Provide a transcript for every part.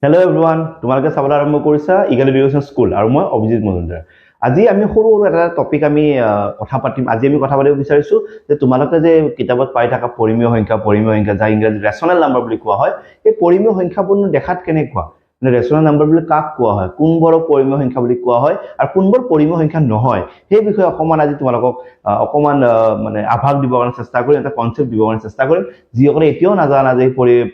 Hello everyone, তোমালোকে চাবলৈ আৰম্ভ কৰিছা ইগাল এডুকেশ্যন স্কুল আৰু মই অভিজিত মজুমদাৰ। আজি আমি সৰু এটা টপিক আমি কথা পাতিম। আজি আমি কথা পাতিব বিচাৰিছো যে তোমালোকে যে কিতাপত পাই থকা পৰিমেয় সংখ্যা যা ইংৰাজীত ৰেচনেল নাম্বাৰ বুলি কোৱা হয়, এই পৰিমেয় সংখ্যাবোৰ দেখাত কেনেকুৱা? মানে ৰেচনেল নাম্বাৰ বুলি কাক কোৱা হয়, কোনবোৰক পৰিমেয় সংখ্যা বুলি কোৱা হয় আৰু কোনবোৰ পৰিমেয় সংখ্যা নহয়, সেই বিষয়ে অকমান আজি তোমালোকক অকমান মানে আভাস দিব কাৰণে চেষ্টা কৰিম, এটা কনসেপ্ট দিব কাৰণে চেষ্টা কৰিম। যিসকলে এতিয়াও নাজানা যে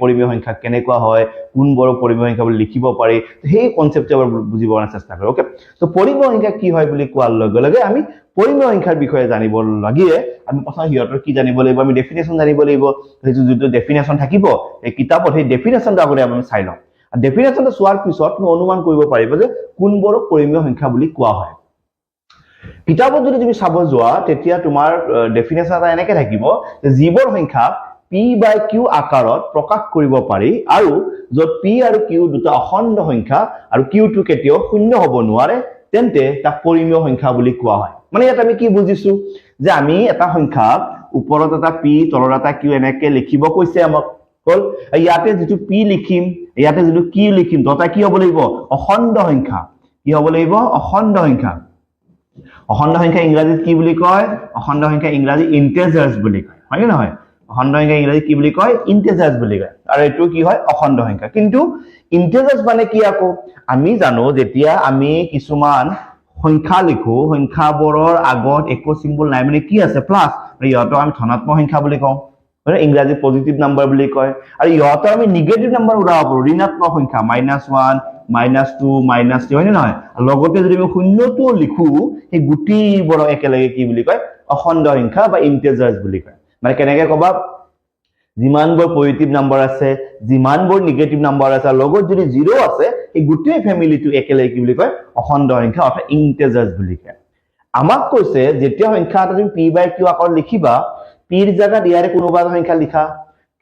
পৰিমেয় সংখ্যা কেনেকুৱা হয়, কোনবোৰ পৰিমেয় সংখ্যা বুলি লিখিব পাৰি, সেই কনসেপ্টটো এবাৰ বুজিব কাৰণে চেষ্টা কৰিম। ওকে, তো পৰিমেয় সংখ্যা কি হয় বুলি কোৱাৰ লগে লগে আমি পৰিমেয় সংখ্যাৰ বিষয়ে জানিব লাগিলে আমি প্ৰথমে সিহঁতৰ কি জানিব লাগিব, আমি ডেফিনেশ্যন জানিব লাগিব। সেইটো যিটো ডেফিনেশ্যন থাকিব এই কিতাপত, সেই ডেফিনেশ্যনটো আগতে আমি চাই লওঁ। ডেফিনেশ্যনটো চোৱাৰ পিছত তুমি অনুমান কৰিব পাৰিবা যে কোনবোৰ পৰিমেয় সংখ্যা বুলি কোৱা হয়। কিতাপত যদি তুমি চাব যোৱা তেতিয়া তোমাৰ ডেফিনেশ্যন এটা এনেকে থাকিব যে যিবোৰ সংখ্যা p/q আকাৰত প্ৰকাশ কৰিব পাৰি আৰু য'ত p আৰু q দুটা অখণ্ড সংখ্যা আৰু q টো কেতিয়াও শূন্য হ'ব নোৱাৰে, তেন্তে তাক পৰিমেয় সংখ্যা বুলি কোৱা হয়। মানে ইয়াত আমি কি বুজিছো যে আমি এটা সংখ্যা ওপৰত এটা p তলত এটা q এনেকে লিখিব কৈছে আমাক, হল ইয়াতে যেটো p লিখিম, ইয়াতে যেটো q লিখিম, দুটা কি হ'ব লাগিব? অখণ্ড সংখ্যা। কি হ'ব লাগিব? অখণ্ড সংখ্যা। অখণ্ড সংখ্যা ইংৰাজীত কি বুলি কয়? অখণ্ড সংখ্যা ইংৰাজী ইন্টিজাৰ্স বুলি কয়, হয় নে নহয়? অখণ্ড সংখ্যা ইংৰাজী কি বুলি কয়? ইন্টিজাৰ্স বুলি কয়। আৰু এটো কি হয়? অখণ্ড সংখ্যা। কিন্তু ইন্টিজাৰ্স মানে কি আকৌ? আমি জানো যেতিয়া আমি কিছুমান সংখ্যা লিখো, সংখ্যাবোৰৰ আগত একো সিম্বল নাই, মানে কি আছে? প্লাস। ইহঁতক আমি ধনাত্মক সংখ্যা বুলি কওঁ, ইংৰাজী পজিটিভ নাম্বাৰ বুলি কয়। আৰু ইহঁতক আমি নিগেটিভ নাম্বাৰ উলাব পাৰো, ঋণাত্মক সংখ্যা -1 -2 -3, হয় নে নহয়? লগতে যদি আমি শূন্যটো লিখো, সেই গুটিবোৰ একেলগে কি বুলি কয়? অখণ্ড সংখ্যা বা ইন্টিজাৰ্স বুলি কয়। মানে কেনেকে কবা? যিমানবোৰ পজিটিভ নাম্বাৰ আছে, যিমানবোৰ নিগেটিভ নাম্বাৰ আছে, লগত যদি জিৰো আছে, এই গোটেই ফ্যামিলিটো একেলগে কি বুলি কয়? অখণ্ড সংখ্যা অৰ্থাৎ ইন্টিজাৰ্স বুলি কয়। আমাক কৈছে যেতিয়া সংখ্যা এটা তুমি p/q আকাৰত লিখিবা, p ৰ জায়গাত ইয়াৰে কোনোবা এটা সংখ্যা লিখা,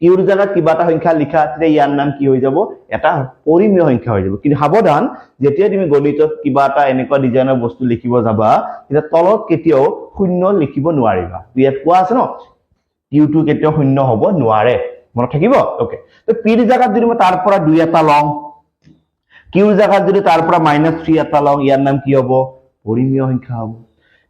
q ৰ জায়গাত কিবা এটা সংখ্যা লিখা, তেতিয়া ইয়াৰ নাম কি হৈ যাব? এটা পৰিমেয় সংখ্যা হৈ যাব। কিন্তু সাৱধান, যেতিয়া তুমি গণিতত কিবা এটা এনেকুৱা ডিজাইনৰ বস্তু লিখিব যাবা, তেতিয়া তলত কেতিয়াও শূন্য লিখিব নোৱাৰিবা। ইয়াত কোৱা আছে ন, q টো কেতিয়াও শূন্য হ'ব নোৱাৰে, মনত থাকিব। ওকে, তো p ৰ জায়গাত যদি মই তাৰ পৰা 2 এটা লওঁ, q ৰ জায়গাত যদি তাৰ পৰা -3 এটা লওঁ, ইয়াৰ নাম কি হ'ব? পৰিমেয় সংখ্যা হ'ব।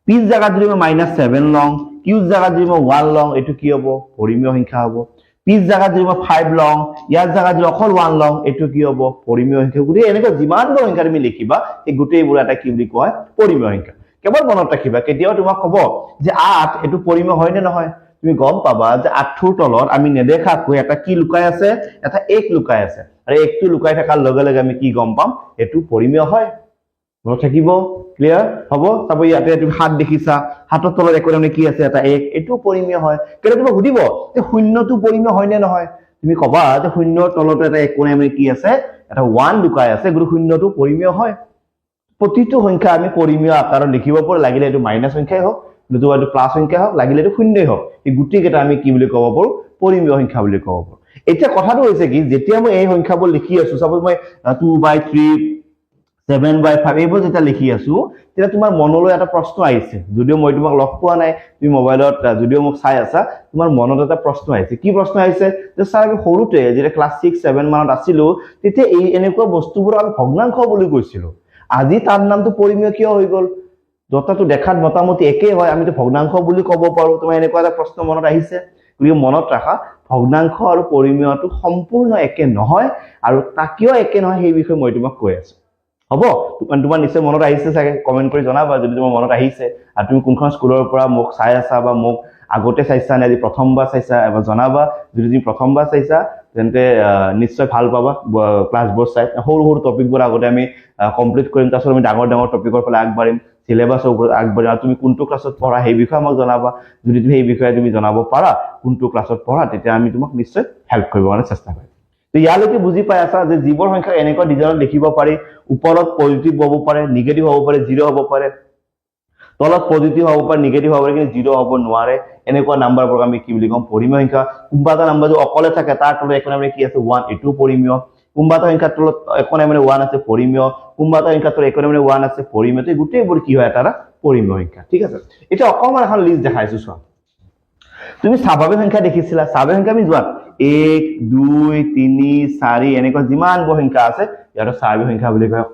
p ৰ জায়গাত যদি মই -7 লওঁ, q ৰ জায়গাত যদি মই 1 লওঁ, এটো কি হ'ব? পৰিমেয় সংখ্যা হ'ব। p ৰ জায়গাত যদি মই 5 লওঁ, ইয়াৰ জায়গাত যদি অকল 1 লওঁ, এটো কি হ'ব? পৰিমেয় সংখ্যা। গুটি এনেকৈ যিমানবোৰ সংখ্যা তুমি লিখিবা, এই গুটেইবোৰ এটা কি বুলি কয়? পৰিমেয় সংখ্যা। কেৱল মনত ৰাখিবা, কেতিয়াও তোমাক ক'ব যে 8 এটো পৰিমেয় হয় নে নহয়, তুমি গম পাবা যে 8ৰ তলত আমি নেদেখাকৈ এটা কি লুকাই আছে? এটা 1 লুকাই আছে। আৰু 1টো লুকাই থকাৰ লগে লগে আমি কি গম পাম? এটো পৰিমেয় হয়। মনত থাকিব? ক্লিয়াৰ হ'ব? চাব ইয়াতে তুমি 7 দেখিছা, 7ৰ তলত একো মানে কি আছে? এটা 1, এটো পৰিমেয় হয়। কেলে তুমি সুধিব যে শূন্যটো পৰিমেয় হয় নে নহয়, তুমি কবা যে শূন্যৰ তলত এটা একো নাই, মানে কি আছে? এটা 1 লুকাই আছে, গতিকে শূন্যটো পৰিমেয় হয়। প্ৰতিটো সংখ্যা আমি পৰিমেয় আকাৰত লিখিব পাৰো, লাগিলে এটো মাইনাস সংখ্যাই হোক, নতুবা এটো প্লাস সংখ্যা হোক, লাগিলে এটো শূন্যই হোক, এই গুটি কেইটা আমি কি বুলি ক'ব পাৰো? পৰিমেয় সংখ্যা বুলি ক'ব পাৰো। এতিয়া কথাটো হৈছে কি, যেতিয়া মই এই সংখ্যাবোৰ লিখি আছো, সাপোজ মই 2/3 7/5 এইবোৰ যেতিয়া লিখি আছো, তেতিয়া তোমাৰ মনলৈ এটা প্ৰশ্ন আহিছে, যদিও মই তোমাক লগ পোৱা নাই, তুমি মোবাইলত যদিও মোক চাই আছা, তোমাৰ মনত এটা প্ৰশ্ন আহিছে। কি প্ৰশ্ন আহিছে? যে স্যাৰ আমি সৰুতে যেতিয়া ক্লাস 6-7 মানত আছিলো, তেতিয়া এই এনেকুৱা বস্তুবোৰ আমি ভগ্নাংশ বুলি কৈছিলো, আজি তাৰ নামটো পৰিমেয় কিয় হৈ গ'ল? দুটাটো দেখাত মোটামুটি একেই হয়, আমিতো ভগ্নাংশ বুলি ক'ব পাৰো। তোমাৰ এনেকুৱা এটা প্ৰশ্ন মনত আহিছে? গতিকে মনত ৰাখা, ভগ্নাংশ আৰু পৰিমেয়টো সম্পূৰ্ণ একে নহয়, আৰু তা কিয় একে নহয় সেই বিষয়ে মই তোমাক কৈ আছো। হ'ব? তোমাৰ নিশ্চয় মনত আহিছে চাগে, কমেন্ট কৰি জনাবা যদি তোমাৰ মনত আহিছে, আৰু তুমি কোনখন স্কুলৰ পৰা মোক চাই আছা বা মোক আগতে চাইছা নে আজি প্ৰথমবাৰ চাইছা, এবাৰ জনাবা। যদি তুমি প্ৰথমবাৰ চাইছা তেন্তে নিশ্চয় ভাল পাবা ক্লাছবোৰ চাই। সৰু সৰু টপিকবোৰ আগতে আমি কমপ্লিট কৰিম, তাৰপিছত আমি ডাঙৰ ডাঙৰ টপিকৰ ফালে আগবাঢ়িম, সিলেবাছৰ ওপৰত আগবাঢ়িম। আৰু তুমি কোনটো ক্লাছত পঢ়া সেই বিষয়ে আমাক জনাবা। যদি তুমি সেই বিষয়ে তুমি জনাব পাৰা কোনটো ক্লাছত পঢ়া, তেতিয়া আমি তোমাক নিশ্চয় হেল্প কৰিব কাৰণে চেষ্টা কৰিম। তো ইয়ালৈকে বুজি পাই আছা যে যিবোৰ সংখ্যা এনেকুৱা ডিজাইনত লিখিব পাৰি, ওপৰত পজিটিভ হ'ব পাৰে, নিগেটিভ হ'ব পাৰে, জিৰো হ'ব পাৰে, তলত পজিটিভ হ'ব পাৰে, নিগেটিভ হ'ব পাৰে, কিন্তু জিৰো হ'ব নোৱাৰে, এনেকুৱা নাম্বাৰবোৰক আমি কি বুলি কম? পৰিমেয় সংখ্যা। কোনোবা এটা নাম্বাৰ যদি অকলে থাকে, তাৰ তলত একো নাই মানে কি আছে? 1, এটো পৰিমেয়। কোনোবা এটা সংখ্যাৰ তলত একো নাই মানে 1 আছে, পৰিমেয়। কোনোবা এটা সংখ্যাৰ তলত একো নাই মানে 1 আছে, পৰিমেয়। এই গোটেইবোৰ কি হয়? এটা পৰিমেয় সংখ্যা। ঠিক আছে, এতিয়া অকমান এখন লিষ্ট দেখাইছো চোৱা। তুমি স্বাভাৱিক সংখ্যা দেখিছিলা, স্বাভাৱিক সংখ্যা আমি যোৱা 1 2 3 4 এনেকুৱা যিমানবোৰ সংখ্যা আছে, ইয়াৰ স্বাভাৱিক সংখ্যা বুলি কয়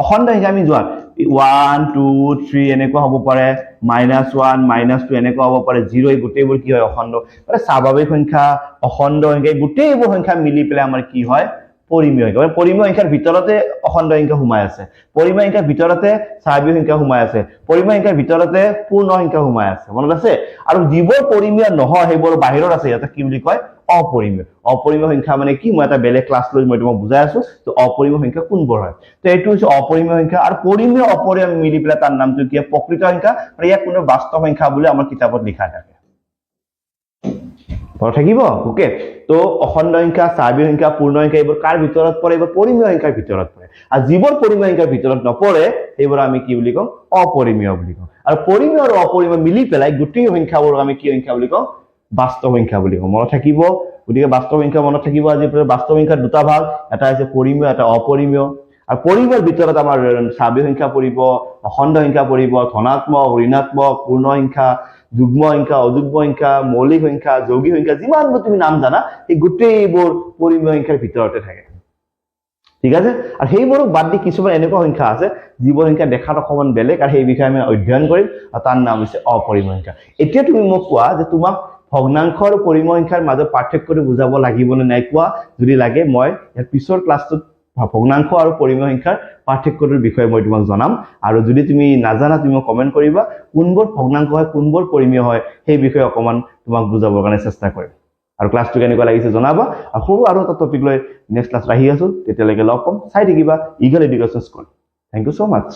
অখণ্ড সংখ্যা আমি যোৱা 1 2 3 এনেকুৱা হ'ব পাৰে -1 -2 এনেকুৱা হ'ব পাৰে 0 এই গোটেইবোৰ কি হয় অখণ্ড মানে স্বাভাৱিক সংখ্যা অখণ্ড সংখ্যা গোটেইবোৰ সংখ্যা মিলি পেলাই আমাৰ কি হয় পৰিমেয় সংখ্যা পৰিমেয় সংখ্যাৰ ভিতৰতে অখণ্ড সংখ্যা সোমাই আছে পৰিমেয় সংখ্যাৰ ভিতৰতে স্বাভাৱিক সংখ্যা সোমাই আছে পৰিমেয় সংখ্যাৰ ভিতৰতে পূৰ্ণ সংখ্যা সোমাই আছে মনত আছে আৰু যিবোৰ পৰিমেয় নহয় সেইবোৰ বাহিৰত আছে ইয়াতে কি বুলি কয় অপৰিমেয় সংখ্যা মানে কি মই এটা বেলেগ ক্লাছ লৈ মই তোমাক বুজাই আছো তো অপৰিমেয় সংখ্যা কোনবোৰ হয় তো এইটো হৈছে অপৰিমেয় সংখ্যা আৰু পৰিমেয় অপৰিমেয় মিলি পেলাই তাৰ নামটো কি প্ৰকৃত সংখ্যা আৰু ইয়াক কোনো বাস্তৱ সংখ্যা বুলি আমাৰ কিতাপত লিখা থাকে পৰ থাকিব ওকে তো অখণ্ড সংখ্যা স্বাভাৱিক সংখ্যা পূৰ্ণ সংখ্যা এইবোৰ কাৰ ভিতৰত পৰে এইবোৰ পৰিমেয় সংখ্যাৰ ভিতৰত পৰে আৰু যিবোৰ পৰিমেয় সংখ্যাৰ ভিতৰত নপৰে সেইবোৰ আমি কি বুলি কওঁ অপৰিমেয় বুলি কওঁ আৰু পৰিমেয় আৰু অপৰিমেয় মিলি পেলাই গোটেই সংখ্যাবোৰক আমি কি সংখ্যা বুলি কওঁ বাস্তৱ সংখ্যা বুলি কওঁ মনত থাকিব গতিকে বাস্তৱ সংখ্যা মনত থাকিব আজি বাস্তৱ সংখ্যাৰ দুটা ভাগ এটা হৈছে পৰিমেয় এটা অপৰিমেয় আৰু পৰিমেয়ৰ ভিতৰত আমাৰ স্বাভাৱিক সংখ্যা পৰিব অখণ্ড সংখ্যা পৰিব ধনাত্মক ঋণাত্মক পূৰ্ণ সংখ্যা যুগ্ম সংখ্যা অযুগ্ম সংখ্যা মৌলিক সংখ্যা যৌগিক সংখ্যা যিমানবোৰ তুমি নাম জানা এই গোটেইবোৰ পৰিমেয় সংখ্যাৰ ভিতৰতে থাকে ঠিক আছে আৰু সেইবোৰক বাদ দি কিছুমান এনেকুৱা সংখ্যা আছে যিবোৰ সংখ্যা দেখাত অকমান বেলেগ আৰু সেই বিষয়ে আমি অধ্যয়ন কৰিম আৰু তাৰ নাম হৈছে অপৰিমেয় সংখ্যা এতিয়া তুমি মোক কোৱা যে তোমাক ভগ্নাংশ আৰু পৰিমেয় সংখ্যাৰ মাজত পাৰ্থক্যটো বুজাব লাগিব নে নাই কোৱা যদি লাগে মই ইয়াৰ পিছৰ ক্লাছটোত ভগ্নাংশ আৰু পৰিমেয় সংখ্যাৰ পাৰ্থক্যটোৰ বিষয়ে মই তোমাক জনাম আৰু যদি তুমি নাজানা তুমি কমেন্ট কৰিবা কোনবোৰ ভগ্নাংশ হয় কোনবোৰ পৰিমেয় হয় সেই বিষয়ে অকমান তোমাক বুজাবৰ কাৰণে চেষ্টা কৰিম আৰু ক্লাছটো কেনেকুৱা লাগিছে জনাবা আৰু সৰু আৰু এটা টপিক লৈ নেক্সট ক্লাছ আহি আছো তেতিয়ালৈকে লগ পাম চাই থাকিবা eagle education school thank you so mass